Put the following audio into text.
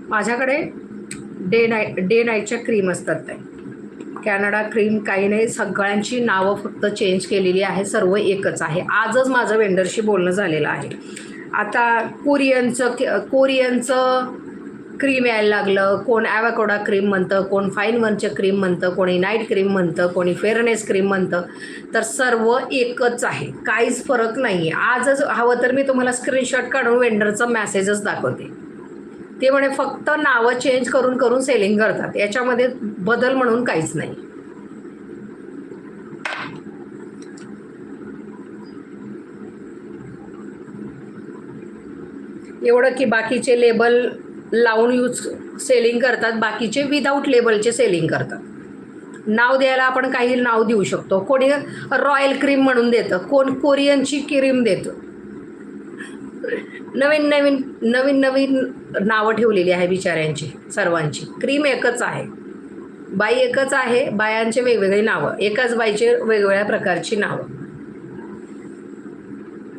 माझ्याकडे day नाईटच्या cream असतात ते कॅनडा क्रीम, काही नाही, सगळ्यांची नावं फक्त चेंज केलेली आहे, सर्व एकच आहे. आजच माझं वेंडरशी बोलणं झालेलं आहे. आता कोरियनचं क्रीम यायला लागलं, कोण ॲवॅकोडा क्रीम म्हणतं, कोण फाईन वनचं क्रीम म्हणतं, कोणी नाईट क्रीम म्हणतं, कोणी फेअरनेस क्रीम म्हणतं. तर सर्व एकच आहे, काहीच फरक नाही आहे. आजच हवं तर मी तुम्हाला स्क्रीनशॉट काढून वेंडरचा मेसेजच दाखवते. ते म्हणे फक्त नावं चेंज करून करून सेलिंग करतात, याच्यामध्ये बदल म्हणून काहीच नाही. एवढं की बाकीचे लेबल लावून सेलिंग करतात, बाकीचे विदाऊट लेबलचे सेलिंग करतात. नाव द्यायला आपण काही नाव देऊ शकतो. कोणी रॉयल क्रीम म्हणून देतं, कोण कोरियनची क्रीम देतं. नवीन नवीन नवीन नवीन नावं ठेवलेली आहे बिचाऱ्यांची सर्वांची. क्रीम एकच आहे, बाई एकच आहे, बायांचे वेगवेगळे नावं, एकाच बाईचे वेगवेगळ्या प्रकारची नावं.